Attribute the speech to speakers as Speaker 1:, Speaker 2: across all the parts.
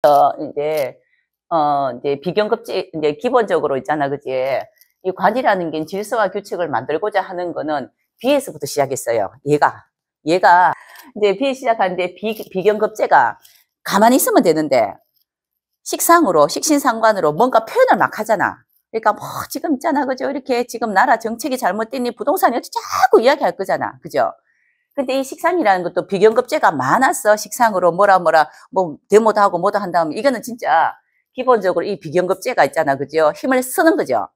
Speaker 1: 그래서 이제 비경급제, 이제 기본적으로 있잖아, 그지? 이 관이라는 게 질서와 규칙을 만들고자 하는 거는 비에서부터 시작했어요. 얘가 이제 비에 시작하는데 비경급제가 가만히 있으면 되는데 식상으로, 식신상관으로 뭔가 표현을 막 하잖아. 그러니까 뭐 지금 있잖아, 그죠? 이렇게 지금 나라 정책이 잘못됐니? 부동산이 어떻게 자꾸 이야기할 거잖아, 그죠? 근데 이 식상이라는 것도 비경급제가 많았어. 식상으로 뭐 데모도 하고 뭐도 한 다음에 이거는 진짜 기본적으로 이 비경급제가 있잖아, 그죠? 힘을 쓰는 거죠.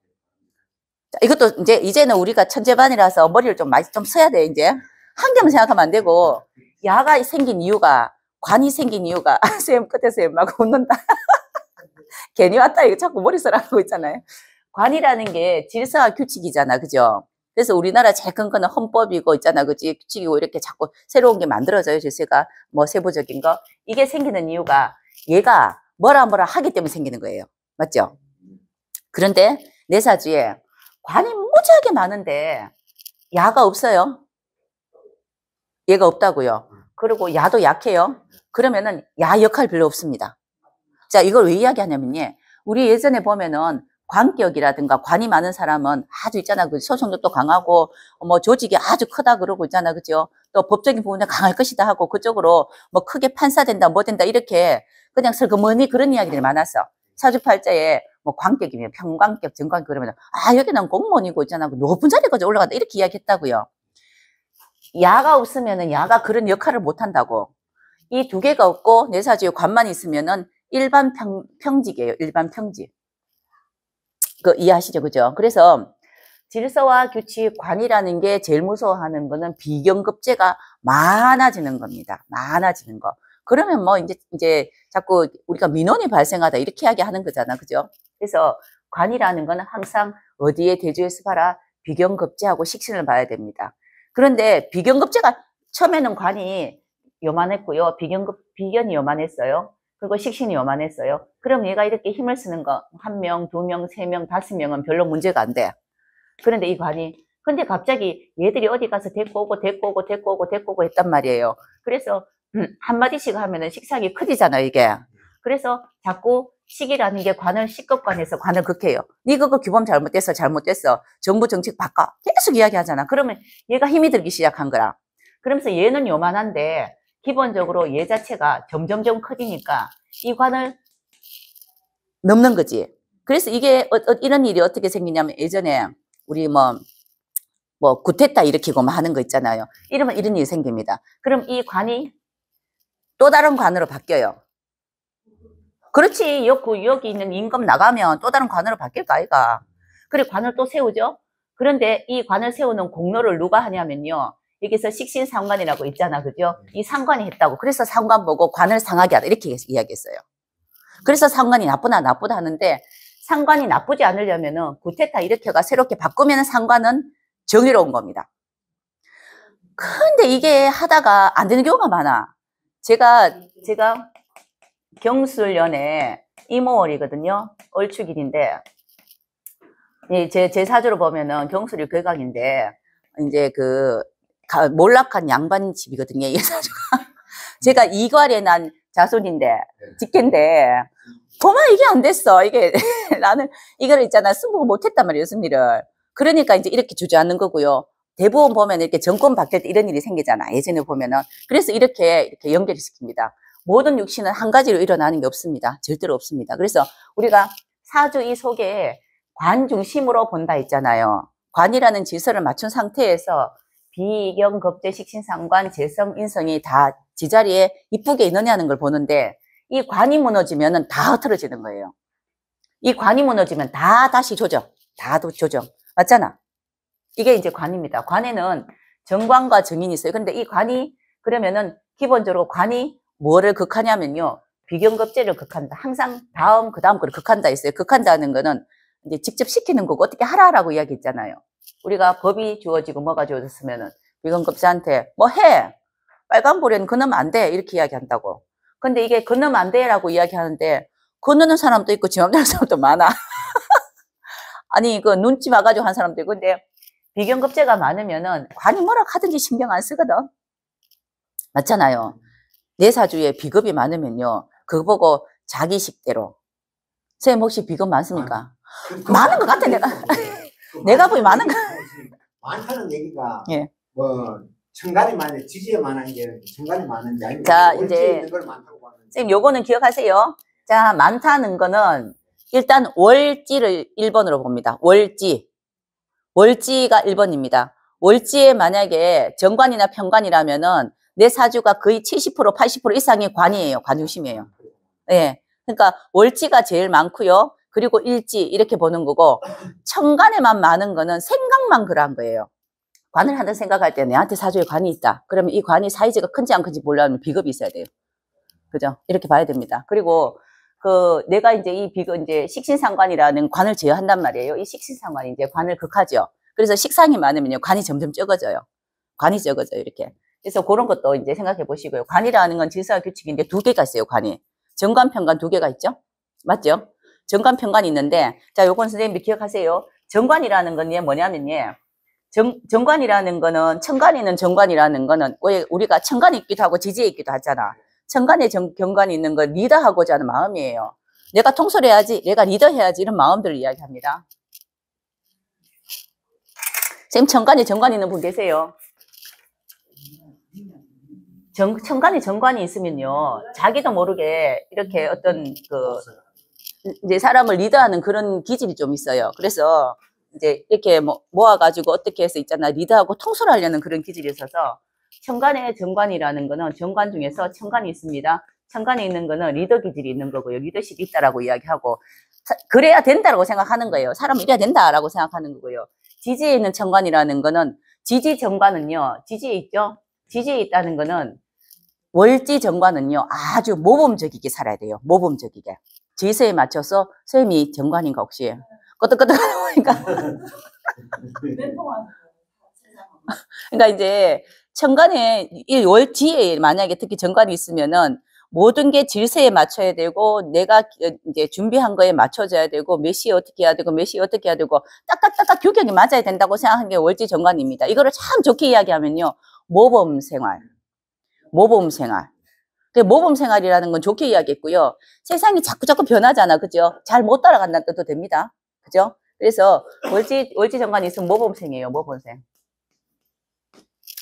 Speaker 1: 자, 이것도 이제는 우리가 천재반이라서 머리를 좀 많이 좀 써야 돼, 이제. 한 개만 생각하면 안 되고, 야가 생긴 이유가, 관이 생긴 이유가, 쌤, 끝에서 막 웃는다. 괜히 왔다, 이거 자꾸 머리 써라고 있잖아요. 관이라는 게 질서와 규칙이잖아, 그죠? 그래서 우리나라 제일 큰 거는 헌법이고 있잖아, 그지? 규칙이고 이렇게 자꾸 새로운 게 만들어져요, 질서가. 뭐 세부적인 거. 이게 생기는 이유가 얘가 뭐라 하기 때문에 생기는 거예요. 맞죠? 그런데 내 사주에 관이 무지하게 많은데 야가 없어요. 얘가 없다고요. 그리고 야도 약해요. 그러면은 야 역할 별로 없습니다. 자, 이걸 왜 이야기하냐면요. 우리 예전에 보면은 관격이라든가 관이 많은 사람은 아주 있잖아. 그 소송력도 강하고 뭐 조직이 아주 크다 그러고 있잖아. 그죠? 또 법적인 부분에 강할 것이다 하고 그쪽으로 뭐 크게 판사된다 뭐 된다 이렇게 그냥 슬그머니 그런 이야기들이 많았어. 사주팔자에 뭐 관격이면 평관격, 정관격 그러면 여기는 공무원이고 있잖아. 높은 자리까지 올라간다 이렇게 이야기했다고요. 야가 없으면은 야가 그런 역할을 못 한다고. 이 두 개가 없고 내 사주에 관만 있으면은 일반 평직이에요. 일반 평직. 그 이해하시죠? 그죠? 그래서 질서와 규칙, 관이라는 게 제일 무서워하는 거는 비경급제가 많아지는 겁니다. 많아지는 거. 그러면 뭐 이제 자꾸 우리가 민원이 발생하다 이렇게 이야기하는 거잖아. 그죠? 그래서 관이라는 거는 항상 어디에 대조해서 봐라. 비경급제하고 식신을 봐야 됩니다. 그런데 비경급제가 처음에는 관이 요만했고요. 비견이 요만했어요. 그리고 식신이 요만했어요. 그럼 얘가 이렇게 힘을 쓰는 거, 1명, 2명, 3명, 5명은 별로 문제가 안 돼. 그런데 이 관이, 근데 갑자기 얘들이 어디 가서 데리고 오고 했단 말이에요. 그래서, 한마디씩 하면은 식상이 커지잖아요, 이게. 그래서 자꾸 식이라는 게 관을 식급관에서 관을 극해요. 니 그거 규범 잘못됐어. 정부 정책 바꿔. 계속 이야기하잖아. 그러면 얘가 힘이 들기 시작한 거야. 그러면서 얘는 요만한데, 기본적으로 얘 자체가 점점점 커지니까 이 관을 넘는 거지. 그래서 이게 이런 일이 어떻게 생기냐면 예전에 우리 뭐 구테타 일으키고 하는 거 있잖아요. 이러면 이런 일이 생깁니다. 그럼 이 관이 또 다른 관으로 바뀌어요. 그렇지. 여기 있는 임금 나가면 또 다른 관으로 바뀔까 아이가. 그래 관을 또 세우죠. 그런데 이 관을 세우는 공로를 누가 하냐면요. 여기서 식신상관이라고 있잖아. 그죠? 이 상관이 했다고. 그래서 상관 보고 관을 상하게 하다. 이렇게 이야기했어요. 그래서 상관이 나쁘다 하는데 상관이 나쁘지 않으려면은 구테타 일으켜가 새롭게 바꾸면 상관은 정의로운 겁니다. 근데 이게 하다가 안 되는 경우가 많아. 제가 경술년에 이모월이거든요. 얼축일인데 제 사주로 보면은 경술이 괴각인데 이제 몰락한 양반 집이거든요. 이 사주가. 제가 이괄에 난 자손인데 직계인데 도마 이게 안 됐어. 이게 나는 이거를 있잖아 승부를 못했단 말이에요. 승리를. 그러니까 이제 이렇게 주저앉는 거고요. 대부분 보면 이렇게 정권 바뀔 때 이런 일이 생기잖아. 예전에 보면은. 그래서 이렇게 연결을 시킵니다. 모든 육신은 한 가지로 일어나는 게 없습니다. 절대로 없습니다. 그래서 우리가 사주 이 속에 관 중심으로 본다 있잖아요. 관이라는 질서를 맞춘 상태에서 비경, 겁재, 식신상관, 재성, 인성이 다 지자리에 이쁘게 있느냐는 걸 보는데 이 관이 무너지면 다 흐트러지는 거예요. 이 관이 무너지면 다 다시 조정. 맞잖아. 이게 이제 관입니다. 관에는 정관과 정인이 있어요. 근데 이 관이 그러면은 기본적으로 관이 뭐를 극하냐면요. 비경겁제를 극한다. 항상 그다음 거를 극한다 있어요. 극한다는 거는 이제 직접 시키는 거고 어떻게 하라라고 이야기했잖아요. 우리가 법이 주어지고 뭐가 주어졌으면은 비경겁제한테 뭐 해. 빨간불에는 건너면 안 돼. 이렇게 이야기한다고. 근데 이게 건너면 안 돼라고 이야기하는데 건너는 사람도 있고 지맘대로 사람도 많아. 아니 그 눈치 봐가지고 한 사람도 있고 근데 비경겁제가 많으면은 관이 뭐라 하든지 신경 안 쓰거든. 맞잖아요. 내 사주에 비겁이 많으면요. 그거 보고 자기식대로. 선생님 혹시 비건 많습니까? 많은 것 같아, 내가. 내가 보기 많은 거.
Speaker 2: 많다는 얘기가,
Speaker 1: 예.
Speaker 2: 뭐, 천간이 많은, 지지에 많은 게 천간이 많은지 아니면
Speaker 1: 자,
Speaker 2: 월지에
Speaker 1: 이제,
Speaker 2: 있는 걸 많다고 하는지.
Speaker 1: 선생님 요거는 기억하세요. 자, 많다는 거는 일단 월지를 1번으로 봅니다. 월지. 월지가 1번입니다. 월지에 만약에 정관이나 편관이라면은 내 사주가 거의 70% 80% 이상이 관이에요. 관중심이에요. 예. 그러니까 월지가 제일 많고요. 그리고 일지 이렇게 보는 거고 천간에만 많은 거는 생각만 그러한 거예요. 관을 한다 생각할 때 내한테 사주에 관이 있다. 그러면 이 관이 사이즈가 큰지 안 큰지 보려면 비겁이 있어야 돼요. 그죠? 이렇게 봐야 됩니다. 그리고 내가 이제 이 비건 이제 식신상관이라는 관을 제어한단 말이에요. 이 식신상관이 이제 관을 극하죠. 그래서 식상이 많으면요. 관이 점점 적어져요. 관이 적어져요. 이렇게. 그래서 그런 것도 이제 생각해 보시고요. 관이라는 건 질서와 규칙인데 두 개가 있어요. 관이. 정관, 편관 두 개가 있죠? 맞죠? 정관, 편관이 있는데, 자, 요건 선생님이 기억하세요. 정관이라는 건 뭐냐면요. 정관이라는 거는, 천간에 있는 정관이라는 거는, 왜 우리가 천간이 있기도 하고 지지에 있기도 하잖아. 천간에 경관이 있는 건 리더하고자 하는 마음이에요. 내가 통솔해야지, 내가 리더해야지, 이런 마음들을 이야기합니다. 선생님, 천간에 정관이 있는 분 계세요? 천간에 정관이 있으면요, 자기도 모르게 이렇게 어떤 이제 사람을 리더하는 그런 기질이 좀 있어요. 그래서 이제 이렇게 모아가지고 어떻게 해서 있잖아. 리더하고 통솔하려는 그런 기질이 있어서 천간에 정관이라는 거는 정관 중에서 천간이 있습니다. 천간에 있는 거는 리더 기질이 있는 거고요. 리더십이 있다라고 이야기하고 그래야 된다라고 생각하는 거예요. 사람은 이래야 된다라고 생각하는 거고요. 지지에 있는 천간이라는 거는 지지 정관은요. 지지에 있죠. 지지에 있다는 거는 월지 정관은요. 아주 모범적이게 살아야 돼요. 모범적이게. 질서에 맞춰서 선생님이 정관인가 혹시? 끄덕끄덕하니까. 그러니까 이제 천간에 이 월지에 만약에 특히 정관이 있으면은 모든 게 질서에 맞춰야 되고 내가 이제 준비한 거에 맞춰져야 되고 몇 시에 어떻게 해야 되고 몇 시에 어떻게 해야 되고 딱딱딱딱 규격이 맞아야 된다고 생각하는 게 월지 정관입니다. 이거를 참 좋게 이야기하면요. 모범생활. 모범생활. 모범생활이라는 건 좋게 이야기했고요. 세상이 자꾸 변하잖아. 그죠? 잘 못 따라간다는 뜻도 됩니다. 그죠? 그래서 월지 정관이 있으면 모범생이에요. 모범생.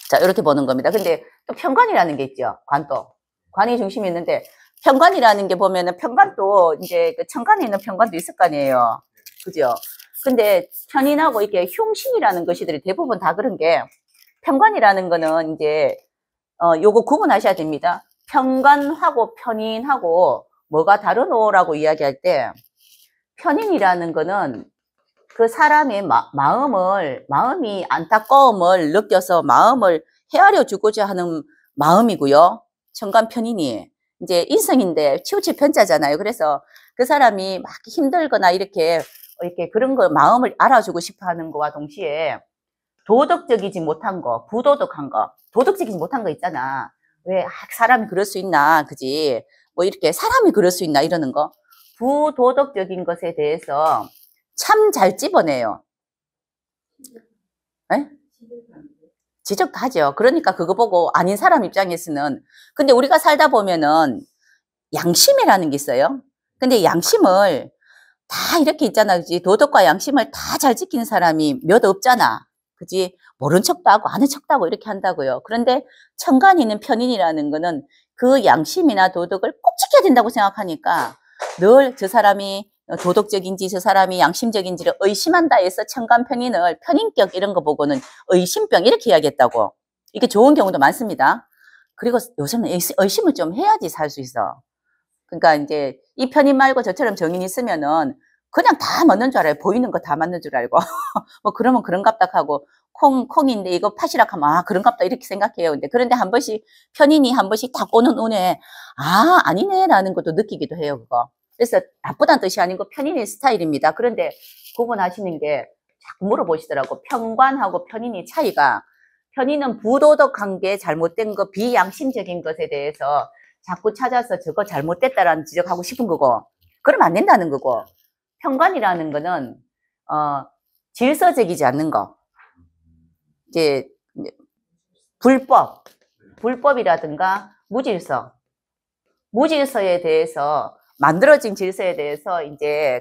Speaker 1: 자, 이렇게 보는 겁니다. 근데 또 편관이라는 게 있죠. 관도. 관이 중심이 있는데 편관이라는 게 보면은 편관도 이제 천간에 있는 편관도 있을 거 아니에요. 그죠? 근데 편인하고 이렇게 흉신이라는 것이들이 대부분 다 그런 게 편관이라는 거는 이제 요거 구분하셔야 됩니다. 편관하고 편인하고 뭐가 다르노라고 이야기할 때 편인이라는 거는 그 사람의 마음이 안타까움을 느껴서 마음을 헤아려 주고자 하는 마음이고요. 천간 편인이 이제 인성인데 치우칠 편자잖아요. 그래서 그 사람이 막 힘들거나 이렇게 그런 거 마음을 알아주고 싶어 하는 거와 동시에 도덕적이지 못한 거, 부도덕한 거, 도덕적이지 못한 거 있잖아. 왜 사람이 그럴 수 있나, 그지? 뭐 이렇게 사람이 그럴 수 있나 이러는 거. 부도덕적인 것에 대해서 참 잘 집어내요. 에? 지적도 하죠. 그러니까 그거 보고 아닌 사람 입장에서는 근데 우리가 살다 보면은 양심이라는 게 있어요. 근데 양심을 다 이렇게 있잖아. 그지? 도덕과 양심을 다 잘 지키는 사람이 몇 없잖아. 그지? 모른 척도 하고 아는 척도 하고 이렇게 한다고요. 그런데 천간이 있는 편인이라는 거는 그 양심이나 도덕을 꼭 지켜야 된다고 생각하니까 늘 저 사람이 도덕적인지 저 사람이 양심적인지를 의심한다 해서 천간 편인을 편인격 이런 거 보고는 의심병 이렇게 이야기했다고. 이게 좋은 경우도 많습니다. 그리고 요새는 의심을 좀 해야지 살 수 있어. 그러니까 이제 이 편인 말고 저처럼 정인이 있으면은 그냥 다 맞는 줄 알아요. 보이는 거 다 맞는 줄 알고. 뭐 그러면 그런갑다 하고 콩인데 이거 팥이라 하면 아 그런갑다 이렇게 생각해요. 그런데 한 번씩 편인이 한 번씩 딱 오는 운에 아 아니네 라는 것도 느끼기도 해요. 그거. 그래서 나쁘다는 뜻이 아니고 편인의 스타일입니다. 그런데 구분하시는 게 자꾸 물어보시더라고. 편관하고 편인의 차이가 편인은 부도덕한 게 잘못된 거 비양심적인 것에 대해서 자꾸 찾아서 저거 잘못됐다라는 지적하고 싶은 거고 그러면 안 된다는 거고 편관이라는 거는 질서적이지 않는 거 이제 불법이라든가 무질서에 대해서 만들어진 질서에 대해서 이제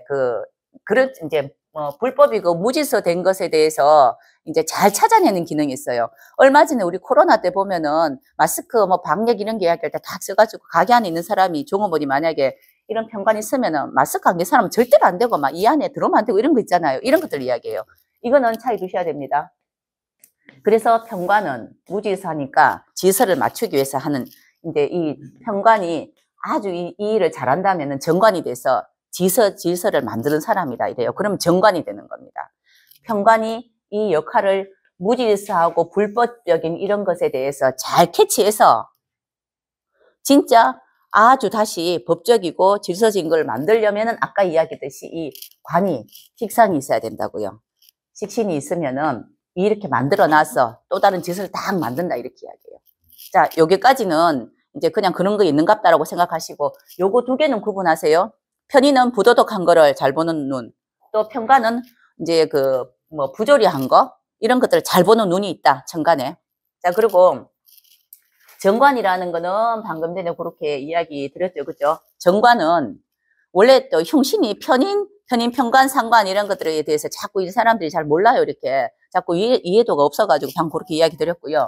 Speaker 1: 그런 이제 불법이고 무질서 된 것에 대해서 이제 잘 찾아내는 기능이 있어요. 얼마 전에 우리 코로나 때 보면은 마스크 뭐 방역 이런 게 이야기할 때 다 써가지고 가게 안에 있는 사람이 종업원이 만약에 이런 편관이 있으면은 마스크 안 낀 사람은 절대로 안 되고 막 이 안에 들어오면 안 되고 이런 거 있잖아요. 이런 것들 이야기해요. 이거는 차이 두셔야 됩니다. 그래서 편관은 무질서하니까 질서를 맞추기 위해서 하는 이제 이 편관이 아주 이 일을 잘한다면은 정관이 돼서 질서를 만드는 사람이다 이래요. 그러면 정관이 되는 겁니다. 편관이 이 역할을 무질서하고 불법적인 이런 것에 대해서 잘 캐치해서 진짜 아주 다시 법적이고 질서진 걸 만들려면은 아까 이야기했듯이 이 관이 식상이 있어야 된다고요. 식신이 있으면은 이렇게 만들어 놔서 또 다른 질서를 딱 만든다 이렇게 이야기해요. 자, 여기까지는 이제 그냥 그런 거 있는갑다라고 생각하시고 요거 두 개는 구분하세요. 편의는 부도덕한 거를 잘 보는 눈, 또 편관은 이제 뭐 부조리한 거 이런 것들을 잘 보는 눈이 있다 정관에. 자, 그리고 정관이라는 거는 방금 전에 그렇게 이야기 드렸죠, 그죠? 정관은 원래 또 흉신이 편인, 편관, 상관 이런 것들에 대해서 자꾸 이 사람들이 잘 몰라요, 이렇게. 자꾸 이해도가 없어가지고 방금 그렇게 이야기 드렸고요.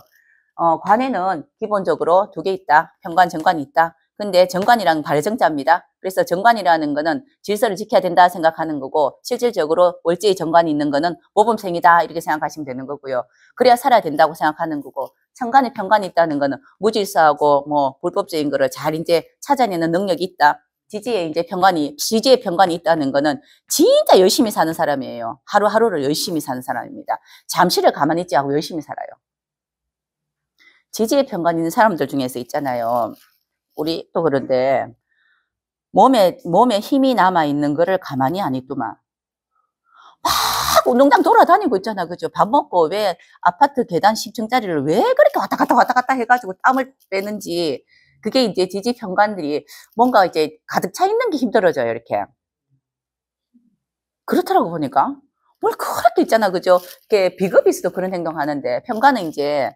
Speaker 1: 관에는 기본적으로 두 개 있다. 편관, 정관이 있다. 근데 정관이라는 발정자입니다. 그래서 정관이라는 거는 질서를 지켜야 된다 생각하는 거고 실질적으로 월제의 정관이 있는 거는 모범생이다 이렇게 생각하시면 되는 거고요. 그래야 살아야 된다고 생각하는 거고 정관에 편관이 있다는 거는 무질서하고 뭐 불법적인 거를 잘 이제 찾아내는 능력이 있다. 지지에 편관이 있다는 거는 진짜 열심히 사는 사람이에요. 하루하루를 열심히 사는 사람입니다. 잠시를 가만히 있지 않고 열심히 살아요. 지지에 편관이 있는 사람들 중에서 있잖아요. 우리 또 그런데 몸에 힘이 남아있는 거를 가만히 안 있더만. 막 운동장 돌아다니고 있잖아. 그죠? 밥 먹고 왜 아파트 계단 10층짜리를 왜 그렇게 왔다 갔다 해가지고 땀을 빼는지. 그게 이제 지지 편관들이 뭔가 이제 가득 차 있는 게 힘들어져요. 이렇게. 그렇더라고 보니까. 뭘 그렇게 있잖아. 그죠? 이렇게 비겁이 있어도 그런 행동 하는데 편관은 이제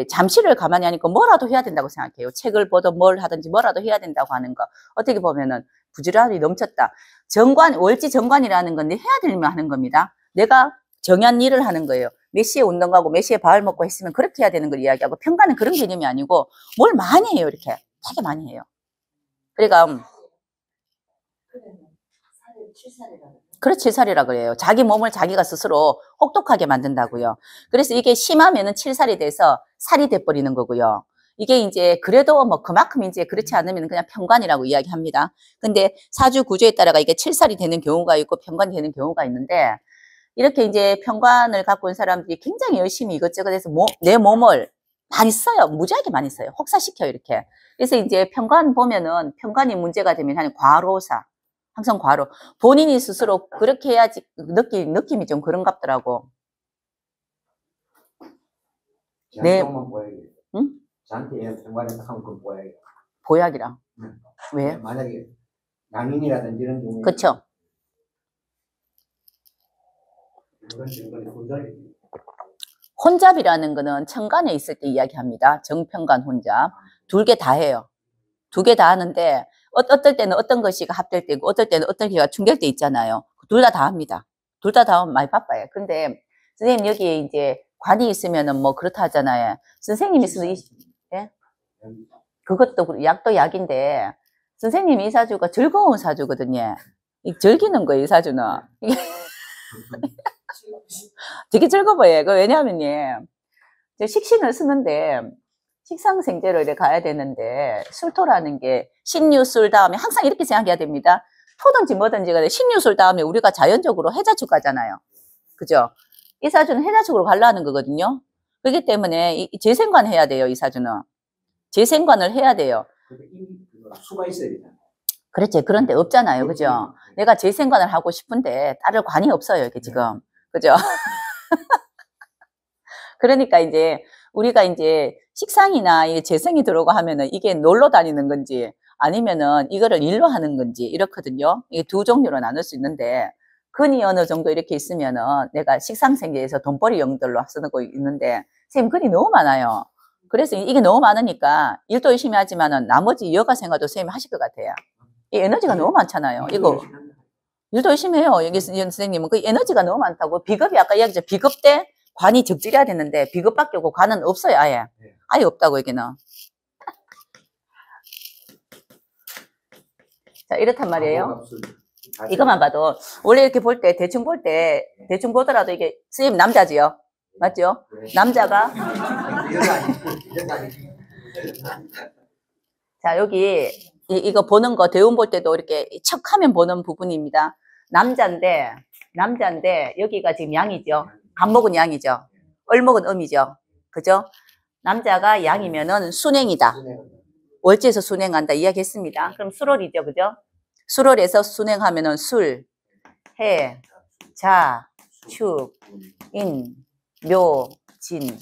Speaker 1: 잠시를 가만히 하니까 뭐라도 해야 된다고 생각해요. 책을 보든 뭘 하든지 뭐라도 해야 된다고 하는 거. 어떻게 보면은 부지런함이 넘쳤다. 월지 정관이라는 건 해야 되면 하는 겁니다. 내가 정한 일을 하는 거예요. 몇 시에 운동 가고 몇 시에 밥을 먹고 했으면 그렇게 해야 되는 걸 이야기하고 편관은 그런 개념이 아니고 뭘 많이 해요. 이렇게. 되게 많이 해요. 그러니까 그렇지, 칠살이라 그래요. 자기 몸을 자기가 스스로 혹독하게 만든다고요. 그래서 이게 심하면은 칠살이 돼서 살이 돼버리는 거고요. 이게 이제 그래도 뭐 그만큼 이제 그렇지 않으면 그냥 편관이라고 이야기합니다. 근데 사주 구조에 따라가 이게 칠살이 되는 경우가 있고 편관이 되는 경우가 있는데 이렇게 이제 편관을 갖고 있는 사람들이 굉장히 열심히 이것저것 해서 내 몸을 많이 써요. 무지하게 많이 써요. 혹사시켜요, 이렇게. 그래서 이제 편관 보면은 편관이 문제가 되면 한 과로사. 항상 과로. 본인이 스스로 그렇게 해야지 느낌이 좀 그런갑더라고.
Speaker 2: 네. 보여요.
Speaker 1: 응?
Speaker 2: 저한테 정관에서 하면 그건 보여요.
Speaker 1: 보약이랑.
Speaker 2: 네.
Speaker 1: 왜?
Speaker 2: 만약에 낭인이라든지 이런 경우에.
Speaker 1: 그쵸. 혼잡이라는 거는 천간에 있을 때 이야기합니다. 정편관 혼잡. 둘 개 다 해요. 두 개 다 하는데 어떨 때는 어떤 것이 합될 때고 어떨 때는 어떤 게가 충될 때 있잖아요. 둘 다 합니다. 둘 다 하면 많이 바빠요. 근데 선생님 여기에 이제 관이 있으면은 뭐 그렇다 하잖아요. 선생님이 있으면 예? 그것도 약도 약인데 선생님 이 사주가 즐거운 사주거든요. 즐기는 거예요, 이 사주는. 되게 즐거워요. 왜냐하면요. 식신을 쓰는데 식상생제로 이렇게 가야 되는데 술토라는 게 신유술 다음에 항상 이렇게 생각해야 됩니다. 토든지 뭐든지 간에 신유술 다음에 우리가 자연적으로 해자축 가잖아요. 그죠? 이 사주는 해자축으로 가려는 거거든요. 그렇기 때문에 재생관 해야 돼요. 이 사주는. 재생관을 해야 돼요.
Speaker 2: 수가 있어야 되잖아요.
Speaker 1: 그렇지. 그런데 없잖아요. 그죠? 내가 재생관을 하고 싶은데 따를 관이 없어요. 이게 지금. 그죠? 그러니까 이제 우리가 이제 식상이나 재성이 들어오고 하면은 이게 놀러 다니는 건지 아니면은 이거를 일로 하는 건지 이렇거든요. 이게 두 종류로 나눌 수 있는데 근이 어느 정도 이렇게 있으면은 내가 식상생계에서 돈벌이 용도로 쓰고 있는데 선생님 근이 너무 많아요. 그래서 이게 너무 많으니까 일도 열심히 하지만은 나머지 여가 생활도 선생님이 하실 것 같아요. 이 에너지가 너무 많잖아요. 이거 일도 열심히 해요. 여기 선생님은 그 에너지가 너무 많다고. 비겁이 아까 이야기했죠. 비겁 때 관이 적절해야 되는데 비겁밖에 없고 관은 없어요. 아예. 아예 없다고 여기는. 자, 이렇단 말이에요. 이것만 봐도 원래 이렇게 볼 때 대충 보더라도 이게 선생님 남자지요. 맞죠? 남자가 자, 여기 이거 보는 거 대운 볼 때도 이렇게 척하면 보는 부분입니다. 남자인데 여기가 지금 양이죠. 간목은 양이죠. 을목은 음이죠. 그죠? 남자가 양이면은 순행이다. 월지에서 순행한다 이야기했습니다. 그럼 수월이죠. 그죠? 수월에서 순행하면은 술, 해, 자, 축, 인, 묘, 진,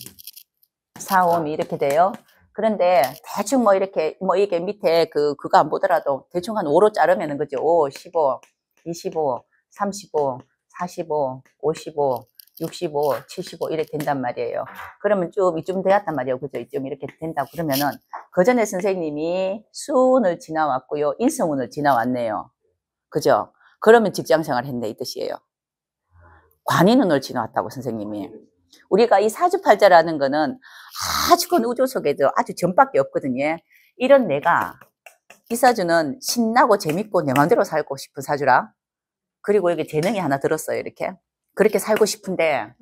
Speaker 1: 사오미 이렇게 돼요. 그런데 대충 뭐 이렇게 뭐 이게 밑에 그거 안 보더라도 대충 한 5로 자르면은 그죠? 5, 15, 25, 35, 45, 55, 65, 75 이렇게 된단 말이에요. 그러면 좀 이쯤 되었단 말이에요. 그죠? 이쯤 이렇게 된다 그러면은 그 전에 선생님이 수운을 지나왔고요. 인성운을 지나왔네요. 그죠? 그러면 직장생활 했네 이 뜻이에요. 관인운을 지나왔다고 선생님이. 우리가 이 사주팔자라는 거는 아주 큰 우주 속에도 아주 전밖에 없거든요. 이런 내가 이 사주는 신나고 재밌고 내 마음대로 살고 싶은 사주라. 그리고 여기 재능이 하나 들었어요. 이렇게. 그렇게 살고 싶은데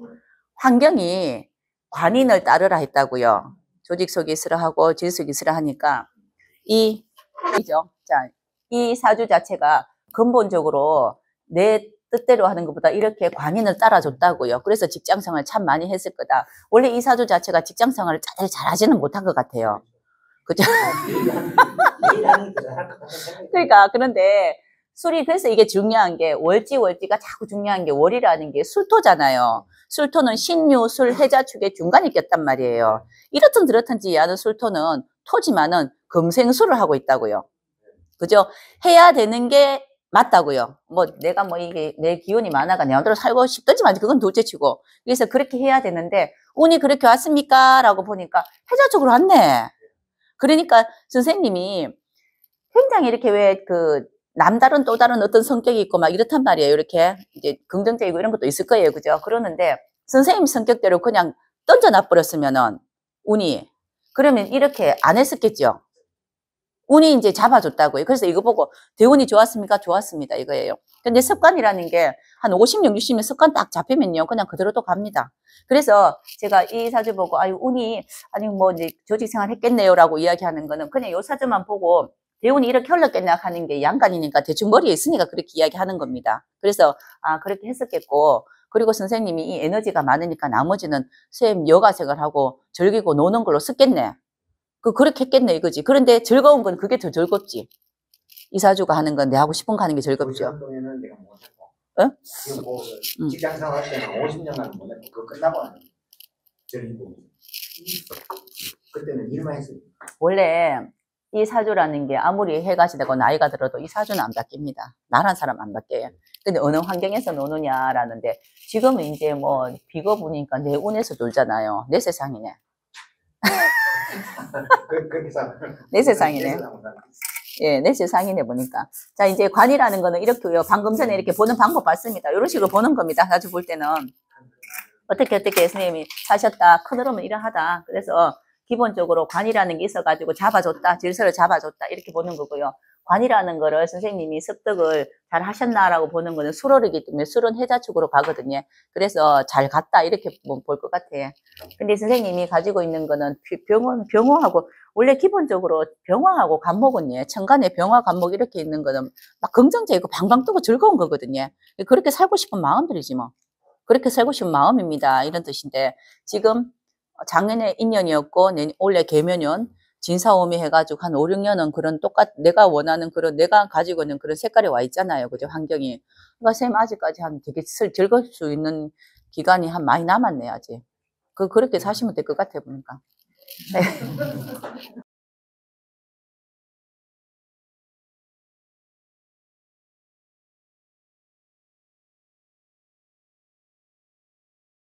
Speaker 1: 환경이 관인을 따르라 했다고요. 조직 속에 있으라 하고 질 속에 있으라 하니까 이죠. 자, 이 사주 자체가 근본적으로 내 뜻대로 하는 것보다 이렇게 관인을 따라줬다고요. 그래서 직장생활 참 많이 했을 거다. 원래 이 사주 자체가 직장생활을 잘하지는 못한 것 같아요. 그죠? 그러니까 그런데 술이 그래서 이게 중요한 게 월지가 자꾸 중요한 게 월이라는 게 술토잖아요. 술토는 신유, 술, 해자축의 중간에 꼈단 말이에요. 이렇든 저렇든지 하는 술토는 토지만은 금생술을 하고 있다고요. 그죠? 해야 되는 게 맞다고요. 뭐 내가 뭐 이게 내 기운이 많아가 내 마음대로 살고 싶든지만 그건 둘째치고 그래서 그렇게 해야 되는데 운이 그렇게 왔습니까? 라고 보니까 해자축으로 왔네. 그러니까 선생님이 굉장히 이렇게 왜 남다른 또 다른 어떤 성격이 있고 막 이렇단 말이에요. 이렇게 이제 긍정적이고 이런 것도 있을 거예요. 그죠? 그러는데 선생님 성격대로 그냥 던져놔 버렸으면은 운이 그러면 이렇게 안 했었겠죠. 운이 이제 잡아줬다고요. 그래서 이거 보고 대운이 좋았습니까? 좋았습니다. 이거예요. 근데 습관이라는 게 한 50년, 60년 습관 딱 잡히면요. 그냥 그대로 또 갑니다. 그래서 제가 이 사주 보고 아유 운이 아니 뭐 이제 조직 생활 했겠네요 라고 이야기하는 거는 그냥 요 사주만 보고 대운이 이렇게 흘렀겠냐 하는 게 양간이니까 대충 머리에 있으니까 그렇게 이야기하는 겁니다. 그래서 아 그렇게 했었겠고 그리고 선생님이 이 에너지가 많으니까 나머지는 선생님 여가 생활하고 즐기고 노는 걸로 썼겠네. 그렇게 했겠네 이거지. 그런데 즐거운 건 그게 더 즐겁지. 이사주가 하는 건 내 하고 싶은 거 하는 게 즐겁죠. 어?
Speaker 2: 지금 뭐 직장생활 할 때는 50년간 못했고 그거 끝나고 나는 즐기고 그때는 일만 했어요.
Speaker 1: 원래 이 사주라는 게 아무리 해가 지되고 나이가 들어도 이 사주는 안 바뀝니다. 나란 사람 안 바뀌어요. 근데 어느 환경에서 노느냐라는데 지금은 이제 뭐 비거부니까 내 운에서 놀잖아요. 내 세상이네.
Speaker 2: 그렇게
Speaker 1: 내 세상이네. 예, 내 세상이네 보니까. 자, 이제 관이라는 거는 이렇게요. 방금 전에 이렇게 보는 방법 봤습니다. 이런 식으로 보는 겁니다. 사주 볼 때는. 어떻게 선생님이 사셨다. 큰 흐름은 이러하다. 그래서 기본적으로 관이라는 게 있어가지고 잡아줬다. 질서를 잡아줬다. 이렇게 보는 거고요. 관이라는 거를 선생님이 습득을 잘 하셨나라고 보는 거는 수월이기 때문에 술은 해자축으로 가거든요. 그래서 잘 갔다. 이렇게 볼 것 같아요. 근데 선생님이 가지고 있는 거는 병화하고 원래 기본적으로 병화하고 간목은 예, 천간에 병화 간목 이렇게 있는 거는 막 긍정적이고 방방 뜨고 즐거운 거거든요. 그렇게 살고 싶은 마음들이지 뭐. 그렇게 살고 싶은 마음입니다. 이런 뜻인데 지금 작년에 인연이었고 올해 개묘년 진사오미 해가지고 한 5, 6년은 그런 내가 원하는 그런 내가 가지고 있는 그런 색깔이 와 있잖아요. 그죠? 환경이. 그러니까 쌤 아직까지 한 되게 즐거울 수 있는 기간이 한 많이 남았네 아직. 그렇게 사시면 될 것 같아 보니까. 네.